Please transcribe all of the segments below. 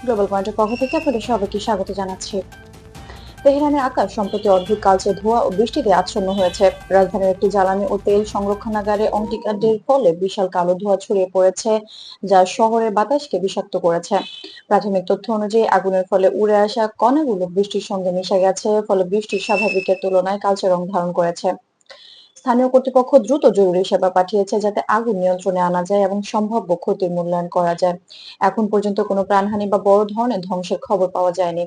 Global পয়েন্টের পক্ষ থেকে আপনাদের সবাইকে স্বাগত জানাচ্ছি। তেহরানের আকাশ সম্প্রতি অদ্ভুত কালচে ধোঁয়া ও বৃষ্টিতে আচ্ছন্ন হয়েছে। রাজধানীর একটি জ্বালানি ও তেল সংরক্ষণাগারে অগ্নিকাণ্ডের ফলে বিশাল কালো ধোঁয়া ছড়িয়ে পড়েছে, যা শহরের বাতাসকে বিষাক্ত করেছে। প্রাথমিক তথ্য অনুযায়ী আগুনের ফলে উড়ে আসা কণাগুলো বৃষ্টির সঙ্গে মিশে গেছে, ফলে বৃষ্টি স্বাভাবিকের তুলনায় কালচে রং ধারণ করেছে। স্থানীয় কর্তৃপক্ষ দ্রুত জরুরি সেবা পাঠিয়েছে যাতে আগুন নিয়ন্ত্রণে আনা যায় এবং সম্ভাব্য ক্ষতির মূল্যায়ন করা যায়। এখন পর্যন্ত কোনো প্রাণহানি বা বড় ধরনের ধ্বংসের খবর পাওয়া যায়নি।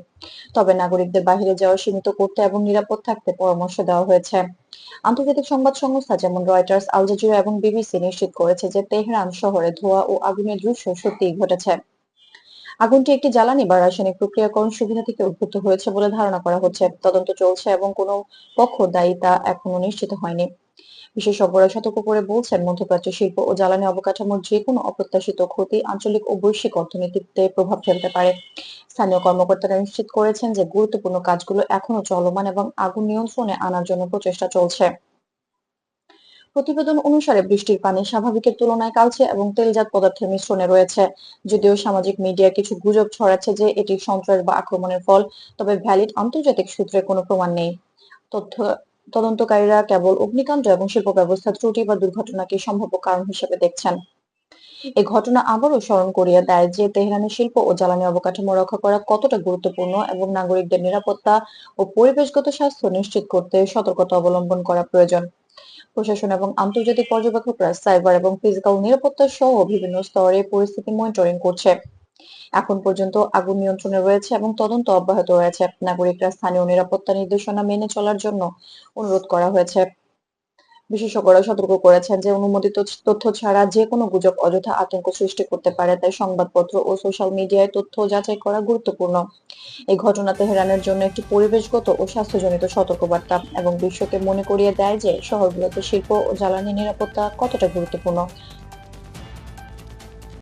তবে নাগরিকদের বাইরে যাওয়া সীমিত করতে এবং নিরাপদ থাকতে পরামর্শ দেওয়া হয়েছে। আন্তর্জাতিক সংবাদ সংস্থা যেমন রয়টার্স, আল জাজিরা এবং বিবিসি নিশ্চিত করেছে যে তেহরান শহরে ধোঁয়া ও আগুনের দৃশ্য সত্যিই ঘটেছে। আগুনটি একটি জ্বালানি বা রাসায়নিক প্রক্রিয়াকরণ সুবিধা থেকে উদ্ভূত হয়েছে বলে ধারণা করা হচ্ছে। তদন্ত চলছে এবং কোনো পক্ষ দায়ী তা এখনো নিশ্চিত হয়নি। বিশেষজ্ঞরা সতর্ক করে বলছেন, মধ্যপ্রাচ্যের শিল্প ও জ্বালানি অবকাঠামোর যেকোনো অপ্রত্যাশিত ক্ষতি আঞ্চলিক ও বৈশ্বিক অর্থনীতিতে প্রভাব ফেলতে পারে। স্থানীয় কর্মকর্তারা নিশ্চিত করেছেন যে গুরুত্বপূর্ণ কাজগুলো এখনো চলমান এবং আগুন নিয়ন্ত্রণে আনার জন্য প্রচেষ্টা চলছে। প্রতিবেদন অনুসারে বৃষ্টির পানি স্বাভাবিকের তুলনায় কালচে এবং তেলজাত পদার্থের মিশ্রণে রয়েছে। যদিও সামাজিক মিডিয়ায় কিছু গুজব ছড়াচ্ছে যে এটি সন্ত্রাস বা আক্রমণের ফল, তবে ভ্যালিড আন্তর্জাতিক সূত্রে কোনো প্রমাণ নেই। তথ্য তদন্তকারীরা কেবল অগ্নিকাণ্ড এবং শিল্প ব্যবস্থার ত্রুটি বা দুর্ঘটনাকে সম্ভাব্য কারণ হিসেবে দেখছেন। এই ঘটনা আবারও স্মরণ করিয়ে দেয় যে তেহরানের শিল্প ও জ্বালানি অবকাঠামো রক্ষা করা কতটা গুরুত্বপূর্ণ এবং নাগরিকদের নিরাপত্তা ও পরিবেশগত স্বাস্থ্য নিশ্চিত করতে সতর্কতা অবলম্বন করা প্রয়োজন। প্রশাসন এবং আন্তর্জাতিক পর্যবেক্ষকরা সাইবার এবং ফিজিক্যাল নিরাপত্তা সহ বিভিন্ন স্তরে পরিস্থিতি মনিটরিং করছে। এখন পর্যন্ত আগুন নিয়ন্ত্রণে রয়েছে এবং তদন্ত অব্যাহত রয়েছে। নাগরিকরা স্থানীয় নিরাপত্তা নির্দেশনা মেনে চলার জন্য অনুরোধ করা হয়েছে। বিশেষজ্ঞরা সতর্ক করেছেন যে অনুমোদিত তথ্য ছাড়া যে কোনো গুজব অযথা আতঙ্ক সৃষ্টি করতে পারে, তাই সংবাদপত্র ও সোশ্যাল মিডিয়ায় তথ্য যাচাই করা গুরুত্বপূর্ণ। এই ঘটনা তেহরানের জন্য একটি পরিবেশগত ও স্বাস্থ্যজনিত সতর্কবার্তা এবং বিশ্বকে মনে করিয়ে দেয় যে শহরগুলোতে শিল্প ও জ্বালানি নিরাপত্তা কতটা গুরুত্বপূর্ণ।